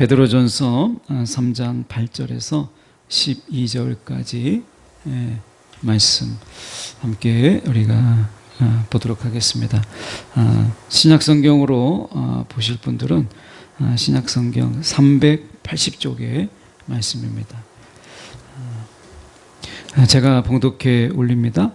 베드로전서 3장 8절에서 12절까지 말씀 함께 우리가 보도록 하겠습니다. 신약성경으로 보실 분들은 신약성경 380쪽의 말씀입니다. 제가 봉독해 올립니다.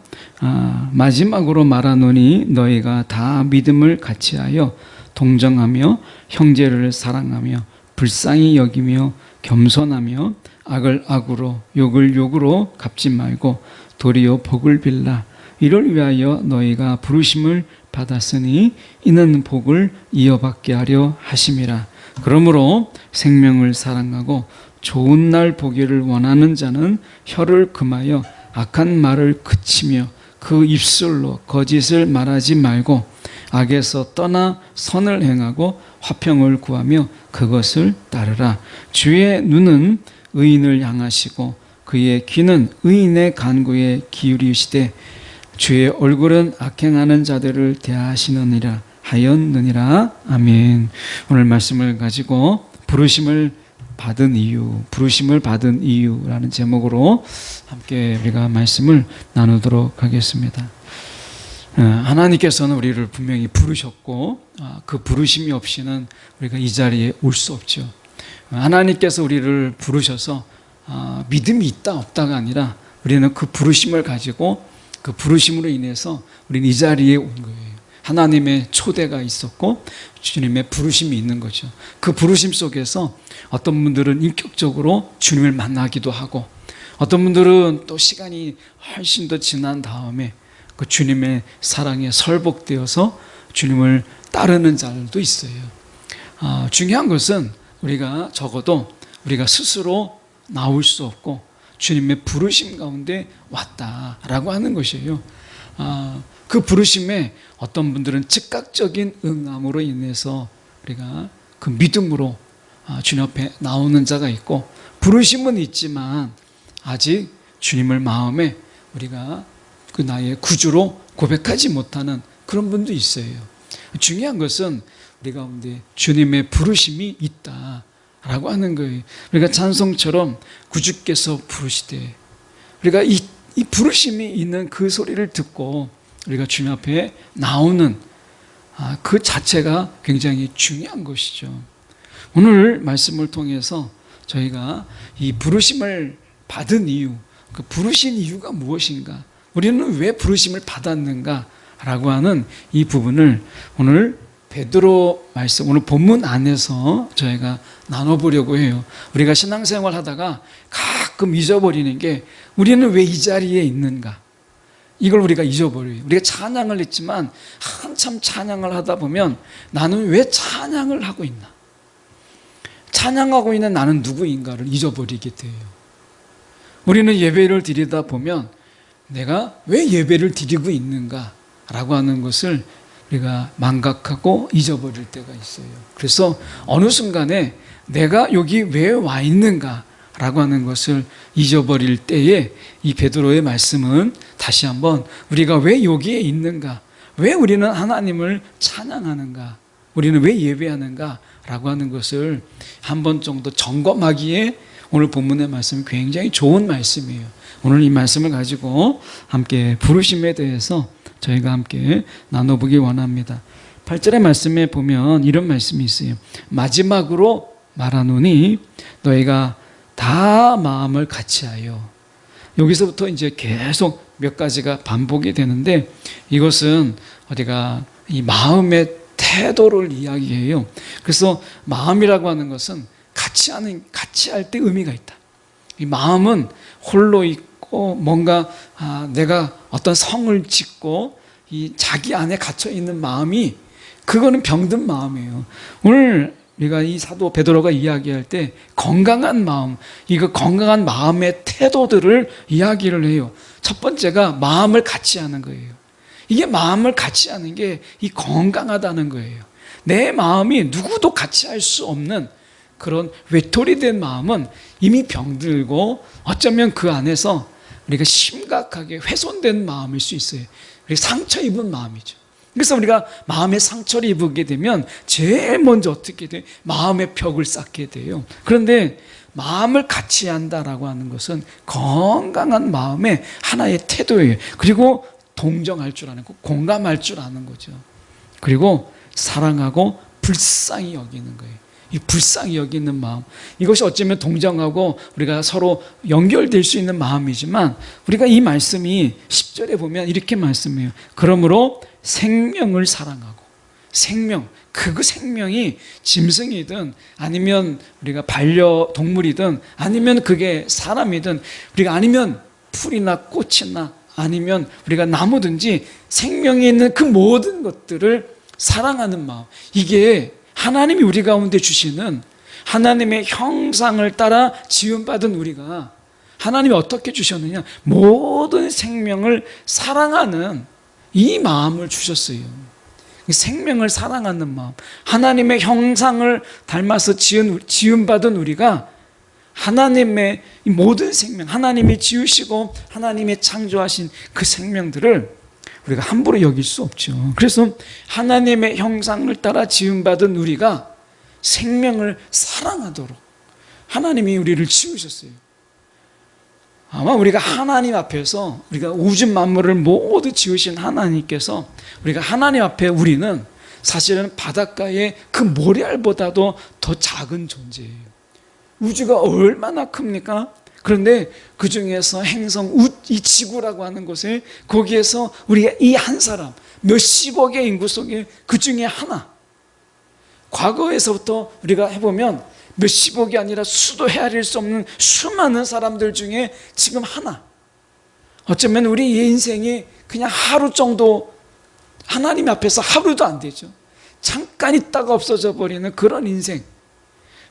마지막으로 말하노니 너희가 다 믿음을 같이하여 동정하며 형제를 사랑하며 불쌍히 여기며 겸손하며 악을 악으로 욕을 욕으로 갚지 말고 도리어 복을 빌라. 이를 위하여 너희가 부르심을 받았으니 이는 복을 이어받게 하려 하심이라. 그러므로 생명을 사랑하고 좋은 날 보기를 원하는 자는 혀를 금하여 악한 말을 그치며 그 입술로 거짓을 말하지 말고 악에서 떠나 선을 행하고 화평을 구하며 그것을 따르라. 주의 눈은 의인을 향하시고 그의 귀는 의인의 간구에 기울이시되 주의 얼굴은 악행하는 자들을 대하시느니라 하였느니라. 아멘. 오늘 말씀을 가지고 부르심을 받은 이유라는 제목으로 함께 우리가 말씀을 나누도록 하겠습니다. 하나님께서는 우리를 분명히 부르셨고 그 부르심이 없이는 우리가 이 자리에 올 수 없죠. 하나님께서 우리를 부르셔서 믿음이 있다 없다가 아니라 우리는 그 부르심을 가지고 그 부르심으로 인해서 우리는 이 자리에 온 거예요. 하나님의 초대가 있었고 주님의 부르심이 있는 거죠. 그 부르심 속에서 어떤 분들은 인격적으로 주님을 만나기도 하고 어떤 분들은 또 시간이 훨씬 더 지난 다음에 그 주님의 사랑에 설복되어서 주님을 따르는 자들도 있어요. 중요한 것은 우리가 적어도 우리가 스스로 나올 수 없고 주님의 부르심 가운데 왔다라고 하는 것이에요. 그 부르심에 어떤 분들은 즉각적인 응함으로 인해서 우리가 그 믿음으로 주님 앞에 나오는 자가 있고 부르심은 있지만 아직 주님을 마음에 우리가 그 나의 구주로 고백하지 못하는 그런 분도 있어요. 중요한 것은 우리 가운데 주님의 부르심이 있다라고 하는 거예요. 우리가 찬송처럼 구주께서 부르시되 우리가 이 부르심이 있는 그 소리를 듣고 우리가 주님 앞에 나오는 그 자체가 굉장히 중요한 것이죠. 오늘 말씀을 통해서 저희가 이 부르심을 받은 이유, 그 부르신 이유가 무엇인가, 우리는 왜 부르심을 받았는가 라고 하는 이 부분을 오늘 베드로 말씀, 오늘 본문 안에서 저희가 나눠보려고 해요. 우리가 신앙생활 하다가 가끔 잊어버리는 게 우리는 왜 이 자리에 있는가, 이걸 우리가 잊어버려요. 우리가 찬양을 했지만 한참 찬양을 하다 보면 나는 왜 찬양을 하고 있나, 찬양하고 있는 나는 누구인가를 잊어버리게 돼요. 우리는 예배를 드리다 보면 내가 왜 예배를 드리고 있는가 라고 하는 것을 우리가 망각하고 잊어버릴 때가 있어요. 그래서 어느 순간에 내가 여기 왜 와 있는가 라고 하는 것을 잊어버릴 때에 이 베드로의 말씀은 다시 한번 우리가 왜 여기에 있는가, 왜 우리는 하나님을 찬양하는가, 우리는 왜 예배하는가 라고 하는 것을 한 번 정도 점검하기에 오늘 본문의 말씀이 굉장히 좋은 말씀이에요. 오늘 이 말씀을 가지고 함께 부르심에 대해서 저희가 함께 나눠보기 원합니다. 8절의 말씀에 보면 이런 말씀이 있어요. 마지막으로 말하노니 너희가 다 마음을 같이하여. 여기서부터 이제 계속 몇 가지가 반복이 되는데 이것은 우리가 이 마음의 태도를 이야기해요. 그래서 마음이라고 하는 것은 같이 할 때 의미가 있다. 이 마음은 홀로 있고 뭔가 내가 어떤 성을 짓고 이 자기 안에 갇혀 있는 마음이, 그거는 병든 마음이에요. 오늘 우리가 이 사도 베드로가 이야기할 때 건강한 마음, 이거 건강한 마음의 태도들을 이야기를 해요. 첫 번째가 마음을 같이 하는 거예요. 이게 마음을 같이 하는 게 이 건강하다는 거예요. 내 마음이 누구도 같이 할 수 없는 그런 외톨이된 마음은 이미 병들고 어쩌면 그 안에서 우리가 심각하게 훼손된 마음일 수 있어요. 우리 상처 입은 마음이죠. 그래서 우리가 마음의 상처를 입게 되면 제일 먼저 어떻게 돼요? 마음의 벽을 쌓게 돼요. 그런데 마음을 같이 한다라고 하는 것은 건강한 마음의 하나의 태도예요. 그리고 동정할 줄 아는 거, 공감할 줄 아는 거죠. 그리고 사랑하고 불쌍히 여기는 거예요. 이 불쌍히 여기는 마음, 이것이 어쩌면 동정하고 우리가 서로 연결될 수 있는 마음이지만, 우리가 이 말씀이 10절에 보면 이렇게 말씀해요. 그러므로 생명을 사랑하고, 생명, 그 생명이 짐승이든 아니면 우리가 반려동물이든 아니면 그게 사람이든, 우리가 아니면 풀이나 꽃이나 아니면 우리가 나무든지 생명이 있는 그 모든 것들을 사랑하는 마음, 이게 하나님이 우리 가운데 주시는 하나님의 형상을 따라 지음받은 우리가 하나님이 어떻게 주셨느냐, 모든 생명을 사랑하는 이 마음을 주셨어요. 생명을 사랑하는 마음, 하나님의 형상을 닮아서 지음받은 우리가 하나님의 모든 생명, 하나님이 지으시고 하나님이 창조하신 그 생명들을 우리가 함부로 여길 수 없죠. 그래서 하나님의 형상을 따라 지음받은 우리가 생명을 사랑하도록 하나님이 우리를 지으셨어요. 아마 우리가 하나님 앞에서, 우리가 우주 만물을 모두 지으신 하나님께서, 우리가 하나님 앞에 우리는 사실은 바닷가의 그 모래알보다도 더 작은 존재예요. 우주가 얼마나 큽니까? 그런데 그 중에서 행성, 이 지구라고 하는 곳에, 거기에서 우리가 이 한 사람, 몇십억의 인구 속에 그 중에 하나, 과거에서부터 우리가 해보면 몇십억이 아니라 수도 헤아릴 수 없는 수많은 사람들 중에 지금 하나, 어쩌면 우리 인생이 그냥 하루 정도, 하나님 앞에서 하루도 안 되죠. 잠깐 있다가 없어져 버리는 그런 인생,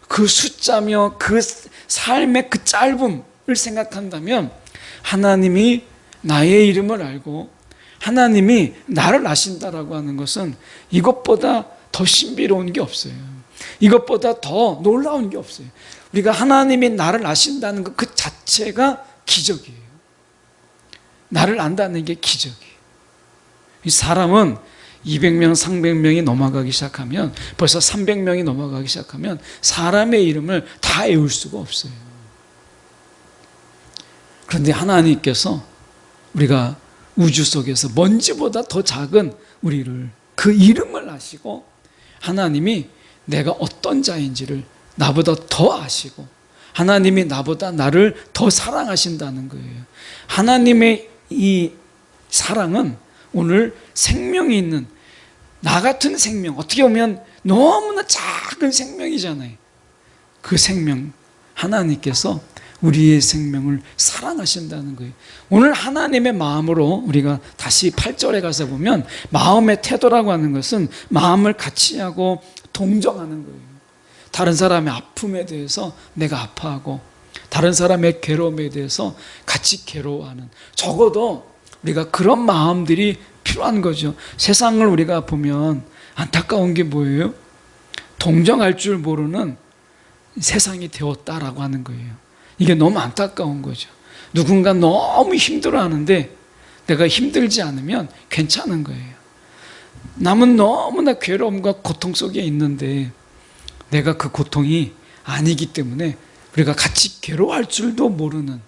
그 숫자며 그 삶의 그 짧음을 생각한다면, 하나님이 나의 이름을 알고 하나님이 나를 아신다라고 하는 것은 이것보다 더 신비로운 게 없어요. 이것보다 더 놀라운 게 없어요. 우리가 하나님이 나를 아신다는 것 그 자체가 기적이에요. 나를 안다는 게 기적이에요. 이 사람은 200명, 300명이 넘어가기 시작하면, 벌써 300명이 넘어가기 시작하면 사람의 이름을 다 외울 수가 없어요. 그런데 하나님께서 우리가 우주 속에서 먼지보다 더 작은 우리를, 그 이름을 아시고, 하나님이 내가 어떤 자인지를 나보다 더 아시고, 하나님이 나보다 나를 더 사랑하신다는 거예요. 하나님의 이 사랑은 오늘 생명이 있는 나 같은 생명, 어떻게 보면 너무나 작은 생명이잖아요. 그 생명, 하나님께서 우리의 생명을 사랑하신다는 거예요. 오늘 하나님의 마음으로 우리가 다시 8절에 가서 보면, 마음의 태도라고 하는 것은 마음을 같이 하고 동정하는 거예요. 다른 사람의 아픔에 대해서 내가 아파하고, 다른 사람의 괴로움에 대해서 같이 괴로워하는, 적어도 우리가 그런 마음들이 필요한 거죠. 세상을 우리가 보면 안타까운 게 뭐예요? 동정할 줄 모르는 세상이 되었다라고 하는 거예요. 이게 너무 안타까운 거죠. 누군가 너무 힘들어하는데 내가 힘들지 않으면 괜찮은 거예요. 남은 너무나 괴로움과 고통 속에 있는데 내가 그 고통이 아니기 때문에 우리가 같이 괴로워할 줄도 모르는,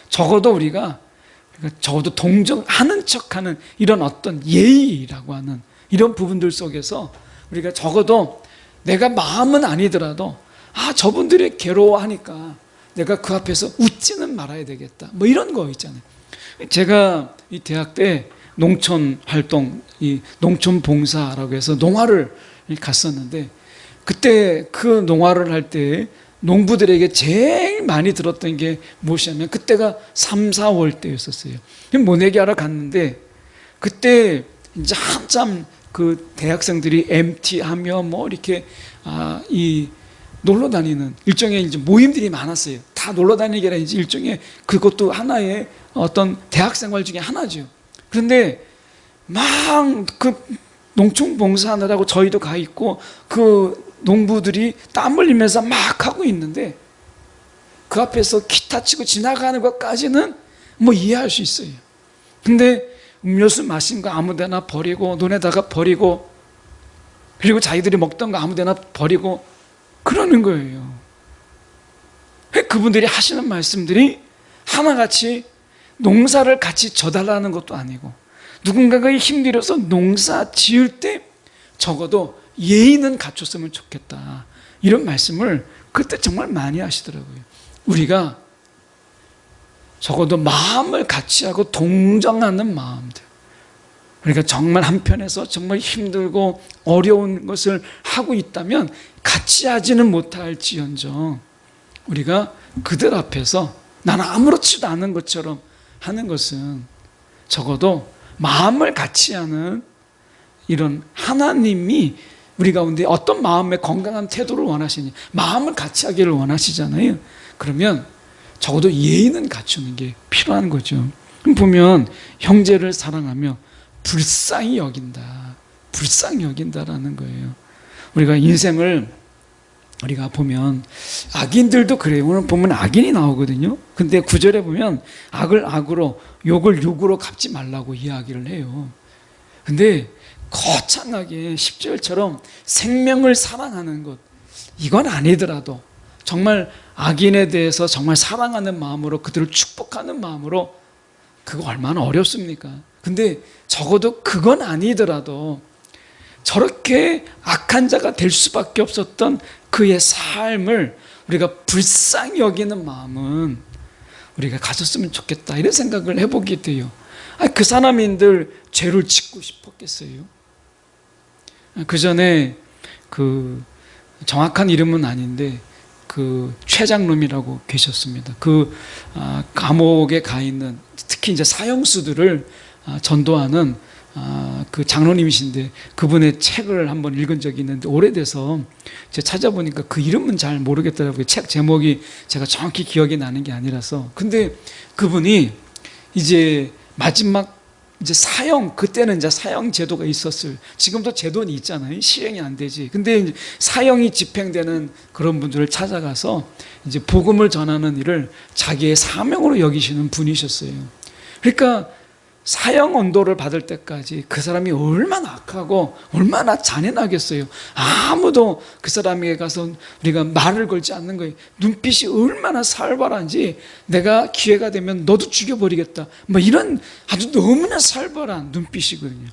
적어도 우리가 적어도 동정하는 척하는 이런 어떤 예의라고 하는 이런 부분들 속에서 우리가 적어도 내가 마음은 아니더라도, 저분들이 괴로워하니까 내가 그 앞에서 웃지는 말아야 되겠다, 뭐 이런 거 있잖아요. 제가 이 대학 때 농촌 활동, 이 농촌 봉사라고 해서 농화를 갔었는데, 그때 그 농화를 할 때 농부들에게 제일 많이 들었던 게 무엇이냐면, 그때가 3, 4월 때였었어요. 모내기 하러 갔는데, 그때 이제 한참 그 대학생들이 MT하며 뭐 이렇게 이 놀러 다니는 일종의 이제 모임들이 많았어요. 다 놀러 다니는 게 아니라 이제 일종의, 그것도 하나의 어떤 대학 생활 중에 하나죠. 그런데 막 그 농촌 봉사하느라고 저희도 가 있고, 그 농부들이 땀 흘리면서 막 하고 있는데, 그 앞에서 기타 치고 지나가는 것까지는 뭐 이해할 수 있어요. 근데 음료수 마신 거 아무데나 버리고 논에다가 버리고 그리고 자기들이 먹던 거 아무데나 버리고 그러는 거예요. 그분들이 하시는 말씀들이 하나같이 농사를 같이 져달라는 것도 아니고 누군가가 힘들어서 농사 지을 때 적어도 예의는 갖췄으면 좋겠다, 이런 말씀을 그때 정말 많이 하시더라고요. 우리가 적어도 마음을 같이 하고 동정하는 마음들, 그러니까 정말 한편에서 정말 힘들고 어려운 것을 하고 있다면 같이 하지는 못할지언정 우리가 그들 앞에서 나는 아무렇지도 않은 것처럼 하는 것은 적어도 마음을 같이 하는 이런 하나님이 우리 가운데 어떤 마음의 건강한 태도를 원하시니 마음을 같이 하기를 원하시잖아요. 그러면 적어도 예의는 갖추는 게 필요한 거죠. 그럼 보면 형제를 사랑하며 불쌍히 여긴다, 불쌍히 여긴다라는 거예요. 우리가 인생을 우리가 보면 악인들도 그래요. 오늘 보면 악인이 나오거든요. 근데 9절에 보면 악을 악으로 욕을 욕으로 갚지 말라고 이야기를 해요. 근데 거창하게 10절처럼 생명을 사랑하는 것, 이건 아니더라도 정말 악인에 대해서 정말 사랑하는 마음으로 그들을 축복하는 마음으로, 그거 얼마나 어렵습니까? 근데 적어도 그건 아니더라도 저렇게 악한 자가 될 수밖에 없었던 그의 삶을 우리가 불쌍히 여기는 마음은 우리가 가졌으면 좋겠다, 이런 생각을 해보게 돼요. 그 사람인들 죄를 짓고 싶었겠어요? 그 전에 그 정확한 이름은 아닌데 그 최장룸이라고 계셨습니다. 그 감옥에 가 있는 특히 이제 사형수들을 전도하는 그 장로님이신데 그분의 책을 한번 읽은 적이 있는데 오래돼서 제가 찾아보니까 그 이름은 잘 모르겠더라고요. 책 제목이 제가 정확히 기억이 나는 게 아니라서. 근데 그분이 이제 마지막 이제 사형, 그때는 이제 사형 제도가 있었을, 지금도 제도는 있잖아요. 실행이 안 되지. 근데 이제 사형이 집행되는 그런 분들을 찾아가서 이제 복음을 전하는 일을 자기의 사명으로 여기시는 분이셨어요. 그러니까 사형 언도를 받을 때까지 그 사람이 얼마나 악하고 얼마나 잔인하겠어요. 아무도 그 사람에게 가서 우리가 말을 걸지 않는 거예요. 눈빛이 얼마나 살벌한지 내가 기회가 되면 너도 죽여버리겠다, 뭐 이런 아주 너무나 살벌한 눈빛이거든요.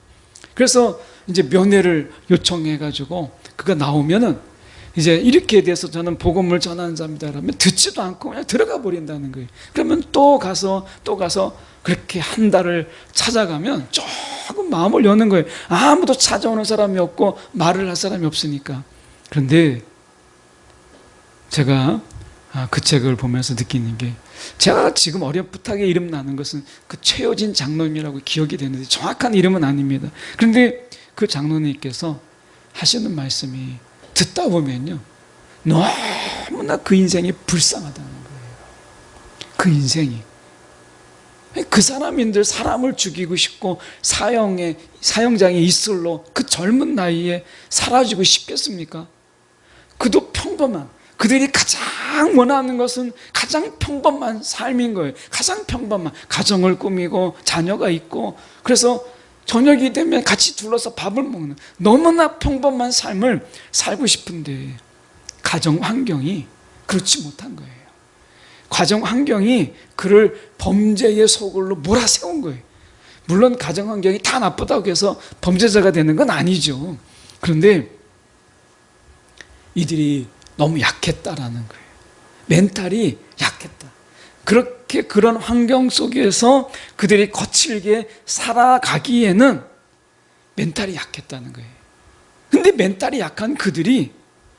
그래서 이제 면회를 요청해가지고 그가 나오면은 이제 이렇게 돼서 저는 복음을 전하는 자입니다 라면 듣지도 않고 그냥 들어가 버린다는 거예요. 그러면 또 가서 그렇게 한 달을 찾아가면 조금 마음을 여는 거예요. 아무도 찾아오는 사람이 없고 말을 할 사람이 없으니까. 그런데 제가 그 책을 보면서 느끼는 게, 제가 지금 어렴풋하게 이름 나는 것은 그 최효진 장로님이라고 기억이 되는데 정확한 이름은 아닙니다. 그런데 그 장로님께서 하시는 말씀이 듣다 보면요, 너무나 그 인생이 불쌍하다는 거예요. 그 인생이. 그 사람인들 사람을 죽이고 싶고 사형장에 있을로 그 젊은 나이에 사라지고 싶겠습니까? 그도 평범한, 그들이 가장 원하는 것은 가장 평범한 삶인 거예요. 가장 평범한 가정을 꾸미고 자녀가 있고, 그래서 저녁이 되면 같이 둘러서 밥을 먹는 너무나 평범한 삶을 살고 싶은데 가정 환경이 그렇지 못한 거예요. 가정 환경이 그를 범죄의 소굴로 몰아세운 거예요. 물론 가정 환경이 다 나쁘다고 해서 범죄자가 되는 건 아니죠. 그런데 이들이 너무 약했다라는 거예요. 멘탈이 약했다. 그렇게 그런 환경 속에서 그들이 거칠게 살아가기에는 멘탈이 약했다는 거예요. 근데 멘탈이 약한 그들이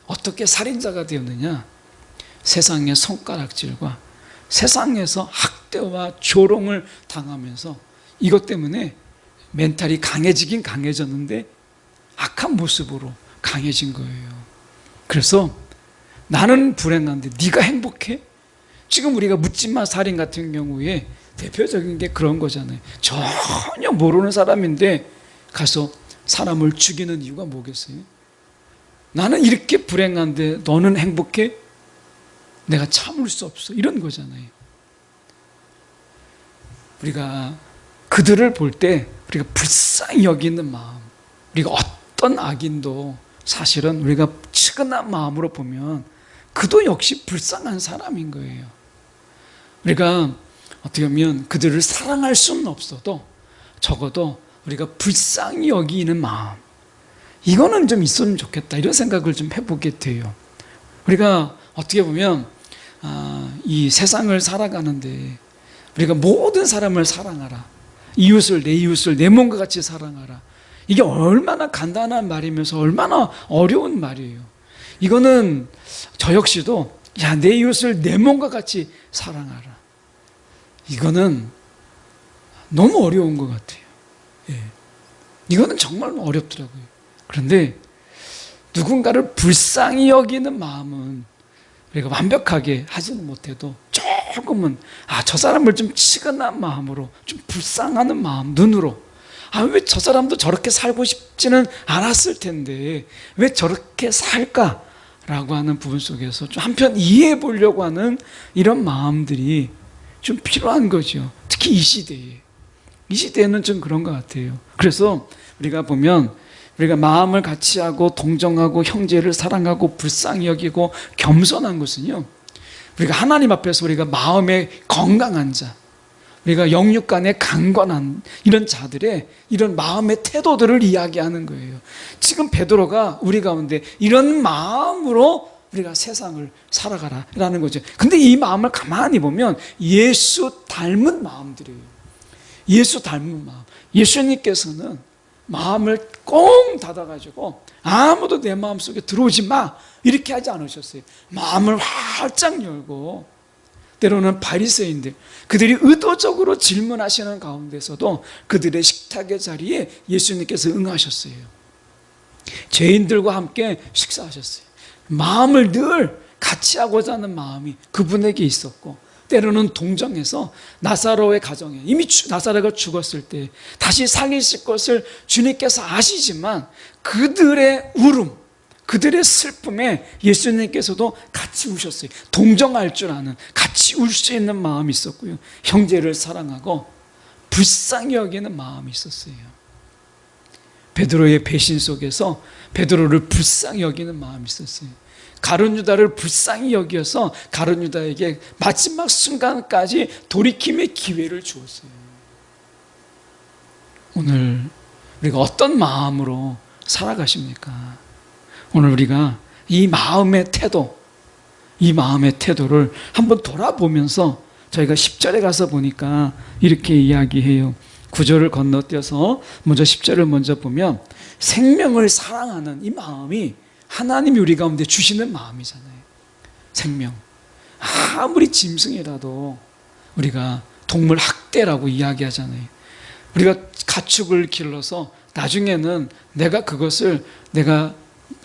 어떻게 살인자가 되었느냐? 세상의 손가락질과 세상에서 학대와 조롱을 당하면서 이것 때문에 멘탈이 강해지긴 강해졌는데 악한 모습으로 강해진 거예요. 그래서 나는 불행한데 네가 행복해? 지금 우리가 묻지마 살인 같은 경우에 대표적인 게 그런 거잖아요. 전혀 모르는 사람인데 가서 사람을 죽이는 이유가 뭐겠어요? 나는 이렇게 불행한데 너는 행복해? 내가 참을 수 없어, 이런 거잖아요. 우리가 그들을 볼 때 우리가 불쌍히 여기는 마음, 우리가 어떤 악인도 사실은 우리가 측은한 마음으로 보면 그도 역시 불쌍한 사람인 거예요. 우리가 어떻게 보면 그들을 사랑할 수는 없어도 적어도 우리가 불쌍히 여기는 마음, 이거는 좀 있으면 좋겠다, 이런 생각을 좀 해보게 돼요. 우리가 어떻게 보면 이 세상을 살아가는데 우리가 모든 사람을 사랑하라, 이웃을 내 이웃을 내 몸과 같이 사랑하라, 이게 얼마나 간단한 말이면서 얼마나 어려운 말이에요. 이거는 저 역시도 내 이웃을 내 몸과 같이 사랑하라, 이거는 너무 어려운 것 같아요. 예. 이거는 정말 어렵더라고요. 그런데 누군가를 불쌍히 여기는 마음은 우리가 완벽하게 하지는 못해도 조금은 저 사람을 좀 치근한 마음으로, 좀 불쌍하는 마음, 눈으로 왜 저 사람도 저렇게 살고 싶지는 않았을 텐데 왜 저렇게 살까라고 하는 부분 속에서 좀 한편 이해해 보려고 하는 이런 마음들이 좀 필요한 거죠. 특히 이 시대에는 좀 그런 것 같아요. 그래서 우리가 보면 우리가 마음을 같이 하고 동정하고 형제를 사랑하고 불쌍히 여기고 겸손한 것은요, 우리가 하나님 앞에서 우리가 마음에 건강한 자, 우리가 영육간에 강건한 이런 자들의 이런 마음의 태도들을 이야기하는 거예요. 지금 베드로가 우리 가운데 이런 마음으로 우리가 세상을 살아가라라는 거죠. 근데 이 마음을 가만히 보면 예수 닮은 마음들이에요. 예수 닮은 마음. 예수님께서는 마음을 꽁 닫아가지고 아무도 내 마음속에 들어오지 마, 이렇게 하지 않으셨어요. 마음을 활짝 열고, 때로는 바리새인들, 그들이 의도적으로 질문하시는 가운데서도 그들의 식탁의 자리에 예수님께서 응하셨어요. 죄인들과 함께 식사하셨어요. 마음을 늘 같이 하고자 하는 마음이 그분에게 있었고, 때로는 동정해서 나사로의 가정에, 이미 나사로가 죽었을 때 다시 살리실 것을 주님께서 아시지만 그들의 울음, 그들의 슬픔에 예수님께서도 같이 우셨어요. 동정할 줄 아는, 같이 울 수 있는 마음이 있었고요, 형제를 사랑하고 불쌍히 여기는 마음이 있었어요. 베드로의 배신 속에서 베드로를 불쌍히 여기는 마음이 있었어요. 가룟 유다를 불쌍히 여겨서 가룟 유다에게 마지막 순간까지 돌이킴의 기회를 주었어요. 오늘 우리가 어떤 마음으로 살아가십니까? 오늘 우리가 이 마음의 태도, 이 마음의 태도를 한번 돌아보면서 저희가 10절에 가서 보니까 이렇게 이야기해요. 9절을 건너뛰어서 먼저 10절을 먼저 보면 생명을 사랑하는 이 마음이 하나님이 우리 가운데 주시는 마음이잖아요. 생명. 아무리 짐승이라도 우리가 동물 학대라고 이야기하잖아요. 우리가 가축을 길러서 나중에는 내가 그것을 내가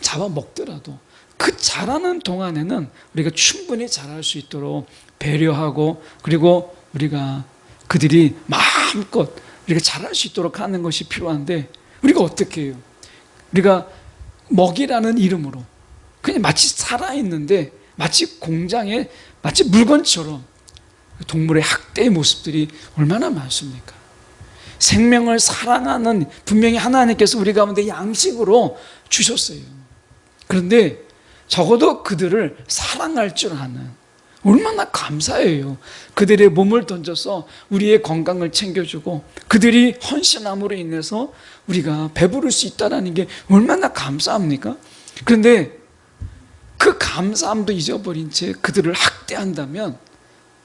잡아먹더라도 그 자라는 동안에는 우리가 충분히 자랄 수 있도록 배려하고, 그리고 우리가 그들이 마음껏 우리가 자랄 수 있도록 하는 것이 필요한데, 우리가 어떻게 해요? 우리가 먹이라는 이름으로 그냥 마치 살아있는데, 마치 공장에 마치 물건처럼 동물의 학대의 모습들이 얼마나 많습니까? 생명을 사랑하는, 분명히 하나님께서 우리 가운데 양식으로 주셨어요. 그런데 적어도 그들을 사랑할 줄 아는, 얼마나 감사해요. 그들의 몸을 던져서 우리의 건강을 챙겨주고 그들이 헌신함으로 인해서 우리가 배부를 수 있다는 게 얼마나 감사합니까? 그런데 그 감사함도 잊어버린 채 그들을 학대한다면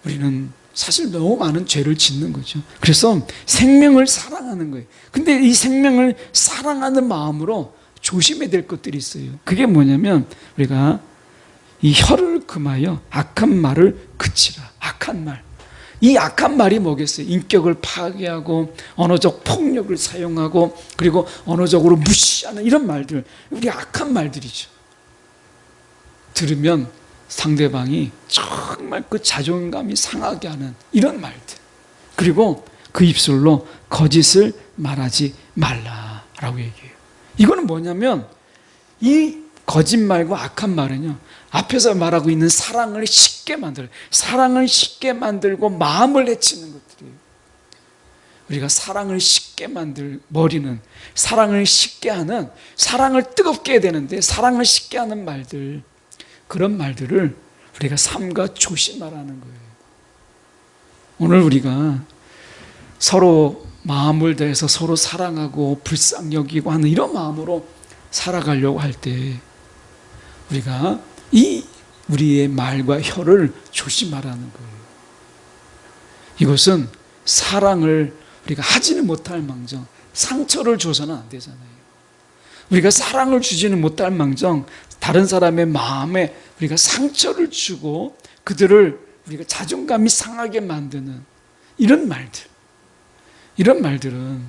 우리는 사실 너무 많은 죄를 짓는 거죠. 그래서 생명을 사랑하는 거예요. 근데 이 생명을 사랑하는 마음으로 조심해야 될 것들이 있어요. 그게 뭐냐면 우리가 이 혀를 금하여 악한 말을 그치라. 악한 말. 이 악한 말이 뭐겠어요? 인격을 파괴하고 언어적 폭력을 사용하고 그리고 언어적으로 무시하는 이런 말들, 우리 악한 말들이죠. 들으면 상대방이 정말 그 자존감이 상하게 하는 이런 말들, 그리고 그 입술로 거짓을 말하지 말라라고 얘기해요. 이거는 뭐냐면 이 거짓말과 악한 말은요, 앞에서 말하고 있는 사랑을 쉽게 만들고 마음을 해치는 것들이에요. 우리가 사랑을 쉽게 만들 머리는 사랑을 쉽게 하는, 사랑을 뜨겁게 해야 되는데 사랑을 쉽게 하는 말들, 그런 말들을 우리가 삼가 조심하라는 거예요. 오늘 우리가 서로 마음을 다해서 서로 사랑하고 불쌍히 여기고 하는 이런 마음으로 살아가려고 할 때 우리가 우리의 말과 혀를 조심하라는 거예요. 이것은 사랑을 우리가 하지는 못할 망정 상처를 줘서는 안 되잖아요. 우리가 사랑을 주지는 못할 망정 다른 사람의 마음에 우리가 상처를 주고 그들을 우리가 자존감이 상하게 만드는 이런 말들은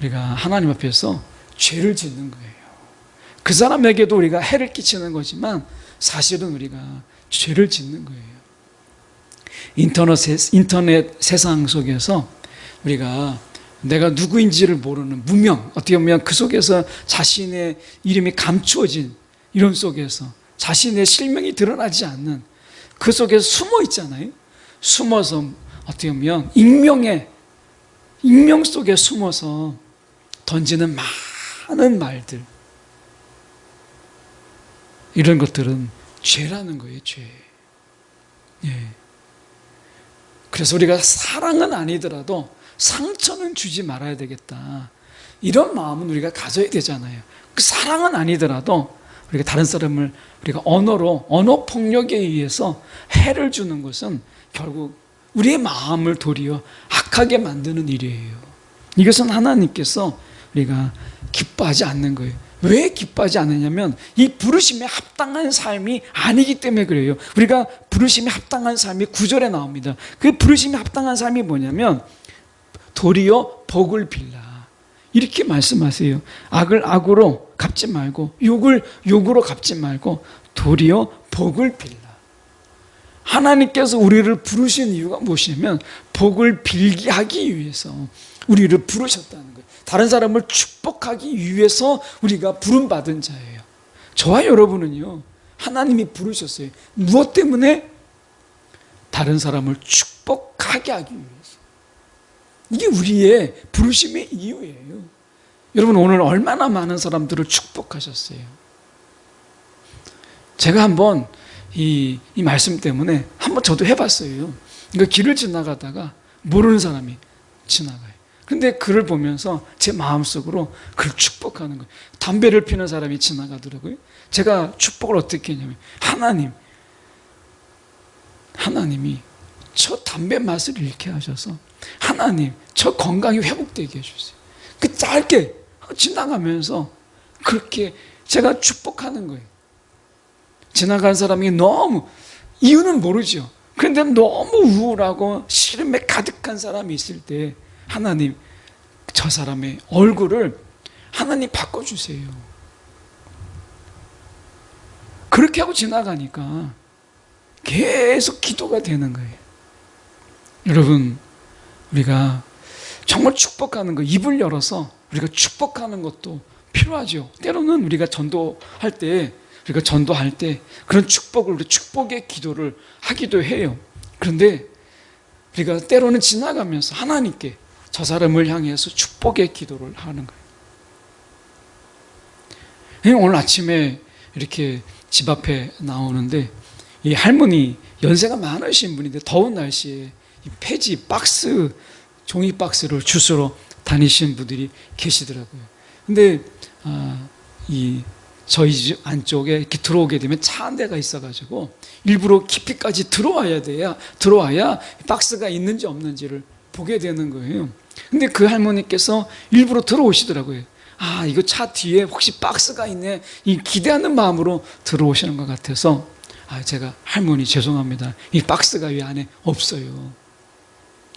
우리가 하나님 앞에서 죄를 짓는 거예요. 그 사람에게도 우리가 해를 끼치는 거지만 사실은 우리가 죄를 짓는 거예요. 인터넷 세상 속에서 우리가 내가 누구인지를 모르는 무명, 어떻게 보면 그 속에서 자신의 이름이 감추어진 이런 속에서 자신의 실명이 드러나지 않는 그 속에서 숨어 있잖아요. 숨어서 어떻게 보면 익명 속에 숨어서 던지는 많은 말들, 이런 것들은 죄라는 거예요. 죄. 예. 그래서 우리가 사랑은 아니더라도 상처는 주지 말아야 되겠다, 이런 마음은 우리가 가져야 되잖아요. 그 사랑은 아니더라도 우리가 다른 사람을 우리가 언어 폭력에 의해서 해를 주는 것은 결국 우리의 마음을 도리어 악하게 만드는 일이에요. 이것은 하나님께서 우리가 기뻐하지 않는 거예요. 왜 기뻐하지 않느냐면 이 부르심에 합당한 삶이 아니기 때문에 그래요. 우리가 부르심에 합당한 삶이 9절에 나옵니다. 그 부르심에 합당한 삶이 뭐냐면 도리어 복을 빌라, 이렇게 말씀하세요. 악을 악으로 갚지 말고 욕을 욕으로 갚지 말고 도리어 복을 빌라. 하나님께서 우리를 부르신 이유가 무엇이냐면 복을 빌게 하기 위해서 우리를 부르셨다는 거예요. 다른 사람을 축복하기 위해서 우리가 부름받은 자예요. 저와 여러분은요, 하나님이 부르셨어요. 무엇 때문에? 다른 사람을 축복하게 하기 위해서. 이게 우리의 부르심의 이유예요. 여러분, 오늘 얼마나 많은 사람들을 축복하셨어요. 제가 한번 이 말씀 때문에 한번 저도 해봤어요. 그러니까 길을 지나가다가 모르는 사람이 지나가요. 근데 그를 보면서 제 마음속으로 그를 축복하는 거예요. 담배를 피는 사람이 지나가더라고요. 제가 축복을 어떻게 했냐면, 하나님이 저 담배 맛을 잃게 하셔서 하나님 저 건강이 회복되게 해주세요. 그 짧게 지나가면서 그렇게 제가 축복하는 거예요. 지나간 사람이 너무, 이유는 모르죠. 그런데 너무 우울하고 시름에 가득한 사람이 있을 때 하나님 저 사람의 얼굴을 하나님 바꿔주세요. 그렇게 하고 지나가니까 계속 기도가 되는 거예요. 여러분, 우리가 정말 축복하는 거, 입을 열어서 우리가 축복하는 것도 필요하죠. 때로는 우리가 전도할 때 그런 축복을, 우리 축복의 기도를 하기도 해요. 그런데 우리가 때로는 지나가면서 하나님께 저 사람을 향해서 축복의 기도를 하는 거예요. 오늘 아침에 이렇게 집 앞에 나오는데 이 할머니, 연세가 많으신 분인데 더운 날씨에 이 폐지 박스, 종이 박스를 주스러 다니시는 분들이 계시더라고요. 근데 저희 집 안쪽에 이렇게 들어오게 되면 차 한 대가 있어가지고 일부러 깊이까지 들어와야 박스가 있는지 없는지를 보게 되는 거예요. 근데 그 할머니께서 일부러 들어오시더라고요. 이거 차 뒤에 혹시 박스가 있네, 이 기대하는 마음으로 들어오시는 것 같아서 제가 할머니 죄송합니다, 이 박스가 이 안에 없어요.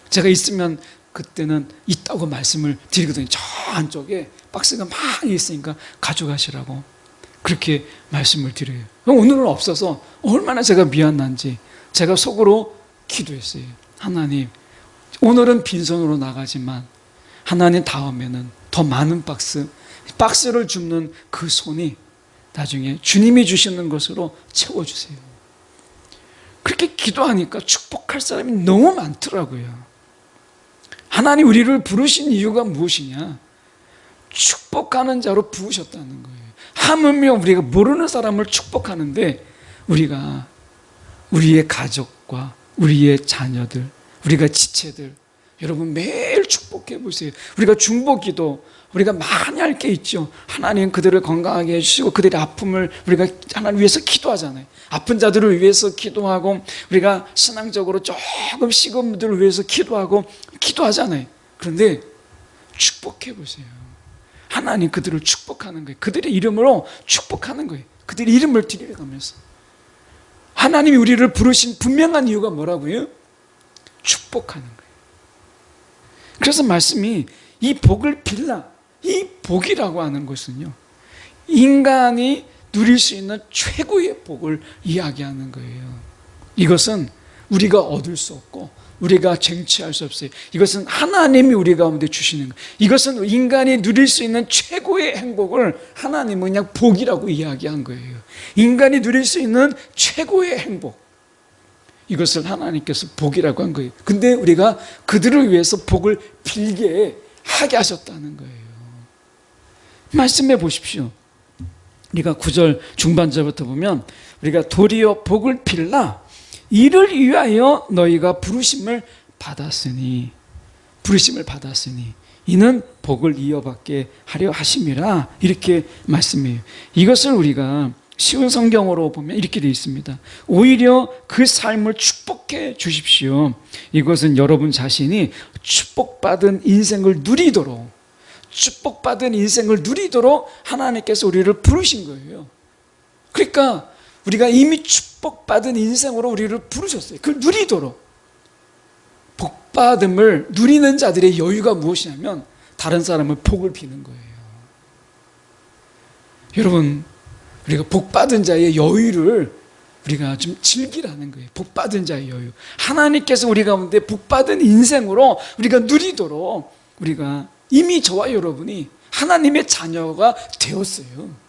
제가 있으면 그때는 있다고 말씀을 드리거든요. 저 안쪽에 박스가 많이 있으니까 가져가시라고 그렇게 말씀을 드려요. 오늘은 없어서 얼마나 제가 미안한지 제가 속으로 기도했어요. 하나님, 오늘은 빈손으로 나가지만 하나님 다음에는 더 많은 박스를 줍는 그 손이 나중에 주님이 주시는 것으로 채워주세요. 그렇게 기도하니까 축복할 사람이 너무 많더라고요. 하나님 우리를 부르신 이유가 무엇이냐? 축복하는 자로 부으셨다는 거예요. 하물며 우리가 모르는 사람을 축복하는데 우리가 우리의 가족과 우리의 자녀들, 우리가 지체들, 여러분 매일 축복해 보세요. 우리가 중보기도 우리가 많이 할 게 있죠. 하나님 그들을 건강하게 해주시고 그들의 아픔을 우리가 하나님 위해서 기도하잖아요. 아픈 자들을 위해서 기도하고 우리가 신앙적으로 조금 식은 분들을 위해서 기도하잖아요. 그런데 축복해 보세요. 하나님 그들을 축복하는 거예요. 그들의 이름으로 축복하는 거예요. 그들의 이름을 드려가면서 하나님이 우리를 부르신 분명한 이유가 뭐라고요? 축복하는 거예요. 그래서 말씀이 이 복을 빌라, 이 복이라고 하는 것은요, 인간이 누릴 수 있는 최고의 복을 이야기하는 거예요. 이것은 우리가 얻을 수 없고 우리가 쟁취할 수 없어요. 이것은 하나님이 우리 가운데 주시는 거예요. 이것은 인간이 누릴 수 있는 최고의 행복을 하나님은 그냥 복이라고 이야기한 거예요. 인간이 누릴 수 있는 최고의 행복, 이것을 하나님께서 복이라고 한 거예요. 근데 우리가 그들을 위해서 복을 빌게 하게 하셨다는 거예요. 말씀해 보십시오. 우리가 9절 중반절부터 보면 우리가 도리어 복을 빌라 이를 위하여 너희가 부르심을 받았으니 이는 복을 이어받게 하려 하심이라, 이렇게 말씀해요. 이것을 우리가 쉬운 성경으로 보면 이렇게 되어 있습니다. 오히려 그 삶을 축복해 주십시오. 이것은 여러분 자신이 축복받은 인생을 누리도록 하나님께서 우리를 부르신 거예요. 그러니까 우리가 이미 축복받은 인생으로 우리를 부르셨어요. 그걸 누리도록. 복받음을 누리는 자들의 여유가 무엇이냐면 다른 사람을 복을 비는 거예요. 여러분, 우리가 복받은 자의 여유를 우리가 좀 즐기라는 거예요. 복받은 자의 여유. 하나님께서 우리 가운데 복받은 인생으로 우리가 누리도록 우리가 이미 저와 여러분이 하나님의 자녀가 되었어요.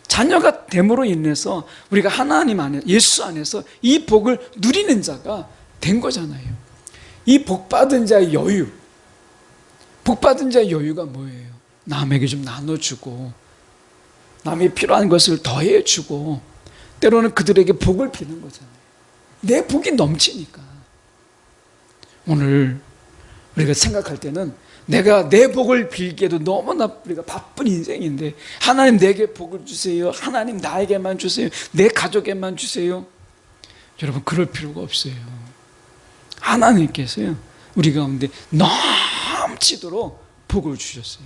자녀가 됨으로 인해서 우리가 하나님 안에, 예수 안에서 이 복을 누리는 자가 된 거잖아요. 이 복받은 자의 여유, 복받은 자의 여유가 뭐예요? 남에게 좀 나눠주고 남이 필요한 것을 더해주고 때로는 그들에게 복을 비는 거잖아요. 내 복이 넘치니까. 오늘 우리가 생각할 때는 내가 내 복을 빌기에도 너무나 우리가 바쁜 인생인데 하나님 내게 복을 주세요. 하나님 나에게만 주세요. 내 가족에만 주세요. 여러분 그럴 필요가 없어요. 하나님께서요 우리 가운데 넘치도록 복을 주셨어요.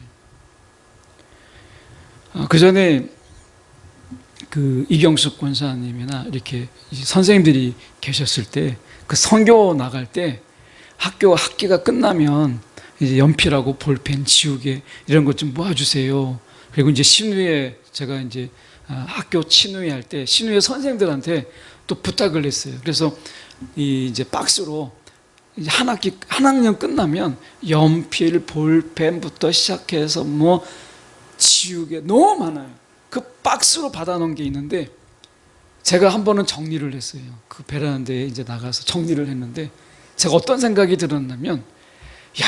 그 전에 그 이경숙 권사님이나 이렇게 선생님들이 계셨을 때 그 선교 나갈 때 학기가 끝나면 이제 연필하고 볼펜, 지우개 이런 것 좀 모아주세요. 그리고 이제 신우회 제가 이제 학교 친우회 할 때 신우회 선생님들한테 또 부탁을 했어요. 그래서 이제 박스로 이제 한 학년 끝나면 연필, 볼펜부터 시작해서 뭐 지우개 너무 많아요. 그 박스로 받아놓은 게 있는데 제가 한 번은 정리를 했어요. 그 베란다에 이제 나가서 정리를 했는데 제가 어떤 생각이 들었냐면, 야,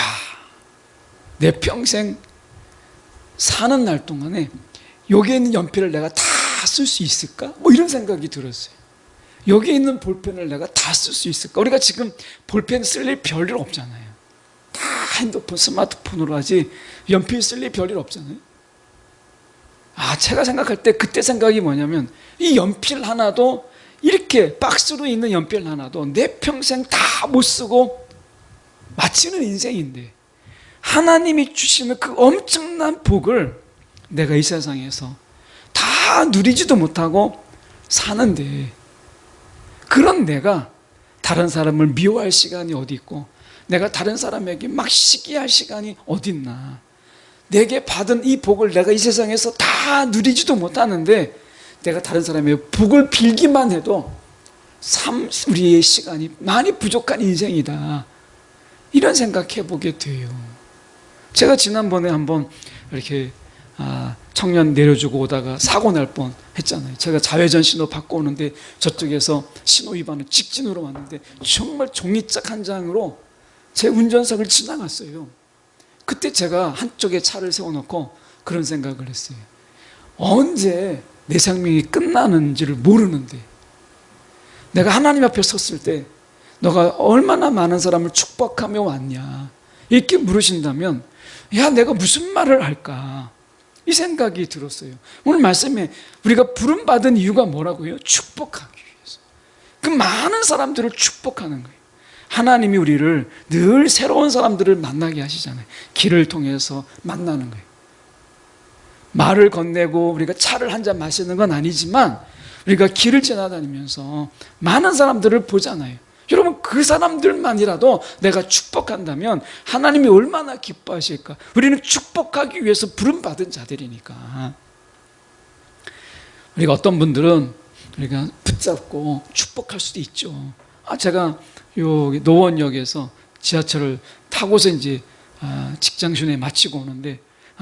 내 평생 사는 날 동안에 여기에 있는 연필을 내가 다 쓸 수 있을까? 뭐 이런 생각이 들었어요. 여기에 있는 볼펜을 내가 다 쓸 수 있을까? 우리가 지금 볼펜 쓸 일 별일 없잖아요. 다 핸드폰, 스마트폰으로 하지 연필 쓸 일 별일 없잖아요. 제가 생각할 때 그때 생각이 뭐냐면 이 연필 하나도 이렇게 박스로 있는 연필 하나도 내 평생 다 못 쓰고 마치는 인생인데 하나님이 주시는 그 엄청난 복을 내가 이 세상에서 다 누리지도 못하고 사는데 그런 내가 다른 사람을 미워할 시간이 어디 있고 내가 다른 사람에게 막 시기할 시간이 어디 있나. 내게 받은 이 복을 내가 이 세상에서 다 누리지도 못하는데 내가 다른 사람의 복을 빌기만 해도 우리의 시간이 많이 부족한 인생이다. 이런 생각해 보게 돼요. 제가 지난번에 한번 이렇게 청년 내려주고 오다가 사고 날 뻔 했잖아요. 제가 자회전 신호 받고 오는데 저쪽에서 신호 위반을 직진으로 왔는데 정말 종이짝 한 장으로 제 운전석을 지나갔어요. 그때 제가 한쪽에 차를 세워놓고 그런 생각을 했어요. 언제 내 생명이 끝나는지를 모르는데 내가 하나님 앞에 섰을 때 너가 얼마나 많은 사람을 축복하며 왔냐 이렇게 물으신다면 야, 내가 무슨 말을 할까, 이 생각이 들었어요. 오늘 말씀에 우리가 부름받은 이유가 뭐라고요? 축복하기 위해서. 그 많은 사람들을 축복하는 거예요. 하나님이 우리를 늘 새로운 사람들을 만나게 하시잖아요. 길을 통해서 만나는 거예요. 말을 건네고 우리가 차를 한 잔 마시는 건 아니지만 우리가 길을 지나다니면서 많은 사람들을 보잖아요. 여러분, 그 사람들만이라도 내가 축복한다면 하나님이 얼마나 기뻐하실까. 우리는 축복하기 위해서 부름받은 자들이니까. 우리가 어떤 분들은 우리가 붙잡고 축복할 수도 있죠. 제가 여기 노원역에서 지하철을 타고서 이제 직장 순회 마치고 오는데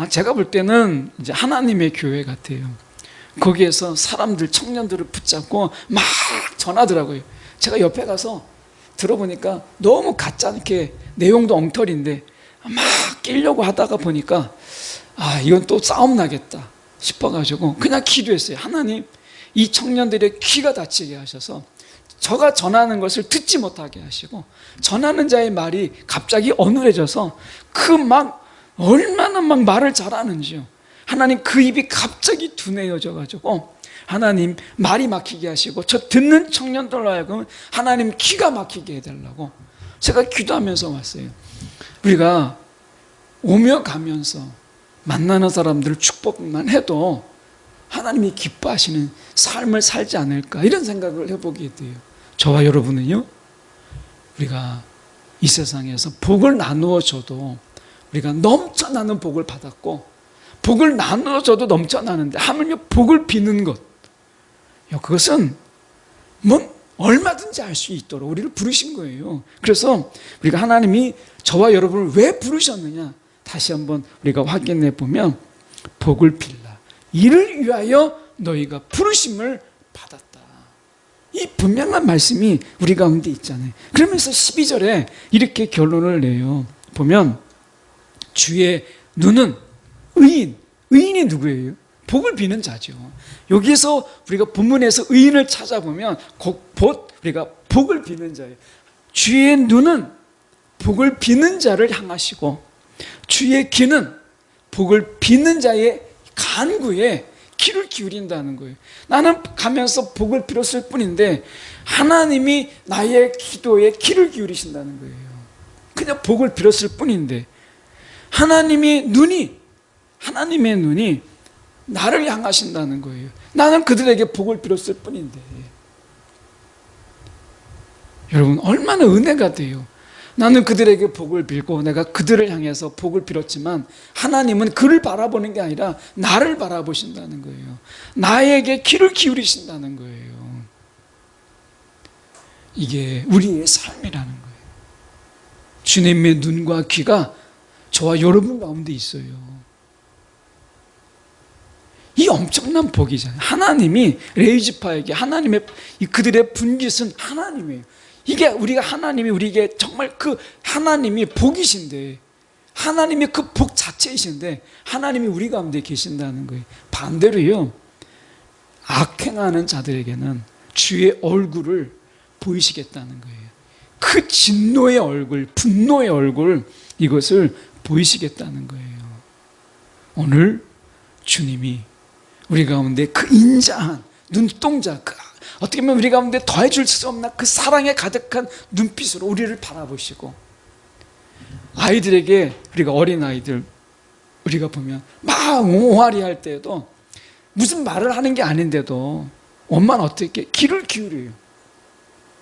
제가 볼 때는 이제 하나님의 교회 같아요. 거기에서 사람들, 청년들을 붙잡고 막 전하더라고요. 제가 옆에 가서 들어보니까 너무 가짜게 내용도 엉터리인데 막 끼려고 하다가 보니까 이건 또 싸움 나겠다 싶어가지고 그냥 기도했어요. 하나님, 이 청년들의 귀가 닫히게 하셔서 저가 전하는 것을 듣지 못하게 하시고 전하는 자의 말이 갑자기 어눌해져서 얼마나 막 말을 잘하는지요. 하나님, 그 입이 갑자기 둔해져가지고 하나님 말이 막히게 하시고 저 듣는 청년들로 하여금 하나님 귀가 막히게 해달라고 제가 기도하면서 왔어요. 우리가 오며 가면서 만나는 사람들을 축복만 해도 하나님이 기뻐하시는 삶을 살지 않을까, 이런 생각을 해보게 돼요. 저와 여러분은요, 우리가 이 세상에서 복을 나누어 줘도 우리가 넘쳐나는 복을 받았고 복을 나누어 줘도 넘쳐나는데 하물며 복을 비는 것, 그것은 얼마든지 할 수 있도록 우리를 부르신 거예요. 그래서 우리가 하나님이 저와 여러분을 왜 부르셨느냐 다시 한번 우리가 확인해 보면 복을 빌라, 이를 위하여 너희가 부르심을 받았다, 이 분명한 말씀이 우리 가운데 있잖아요. 그러면서 12절에 이렇게 결론을 내요. 보면 주의 눈은 의인이 누구예요? 복을 비는 자죠. 여기서 우리가 본문에서 의인을 찾아보면 곧 우리가 복을 비는 자예요. 주의 눈은 복을 비는 자를 향하시고 주의 귀는 복을 비는 자의 간구에 귀를 기울인다는 거예요. 나는 가면서 복을 빌었을 뿐인데 하나님이 나의 기도에 귀를 기울이신다는 거예요. 그냥 복을 빌었을 뿐인데 하나님의 눈이 나를 향하신다는 거예요. 나는 그들에게 복을 빌었을 뿐인데. 여러분, 얼마나 은혜가 돼요. 나는 그들에게 복을 빌고 내가 그들을 향해서 복을 빌었지만 하나님은 그를 바라보는 게 아니라 나를 바라보신다는 거예요. 나에게 귀를 기울이신다는 거예요. 이게 우리의 삶이라는 거예요. 주님의 눈과 귀가 저와 여러분 가운데 있어요. 이 엄청난 복이잖아요. 하나님이 레이지파에게 하나님의 그들의 분깃은 하나님이에요. 이게 하나님이 우리에게 정말 그 하나님이 복이신데, 하나님이 그 복 자체이신데 하나님이 우리 가운데 계신다는 거예요. 반대로요, 악행하는 자들에게는 주의 얼굴을 보이시겠다는 거예요. 그 진노의 얼굴, 분노의 얼굴, 이것을 보이시겠다는 거예요. 오늘 주님이 우리 가운데 그 인자한 눈동자, 어떻게 보면 우리 가운데 더해줄 수 없는 그 사랑에 가득한 눈빛으로 우리를 바라보시고, 아이들에게, 우리가 어린아이들 우리가 보면 막 옹알이 할 때도 무슨 말을 하는 게 아닌데도 엄마는 어떻게 귀를 기울여요.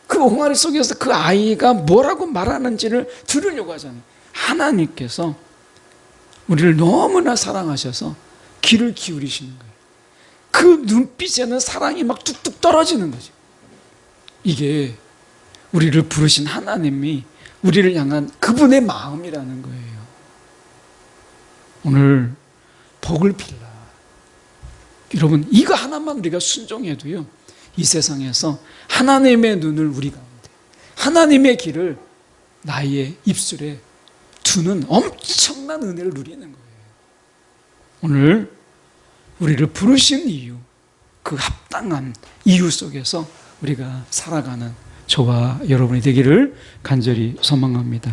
그 옹알이 속에서 그 아이가 뭐라고 말하는지를 들으려고 하잖아요. 하나님께서 우리를 너무나 사랑하셔서 귀를 기울이시는 거예요. 그 눈빛에는 사랑이 막 뚝뚝 떨어지는 거죠. 이게 우리를 부르신 하나님이 우리를 향한 그분의 마음이라는 거예요. 오늘 복을 빌라. 여러분, 이거 하나만 우리가 순종해도요, 이 세상에서 하나님의 눈을 우리 가운데, 하나님의 길을 나의 입술에 두는 엄청난 은혜를 누리는 거예요. 오늘 우리를 부르신 이유, 그 합당한 이유 속에서 우리가 살아가는 저와 여러분이 되기를 간절히 소망합니다.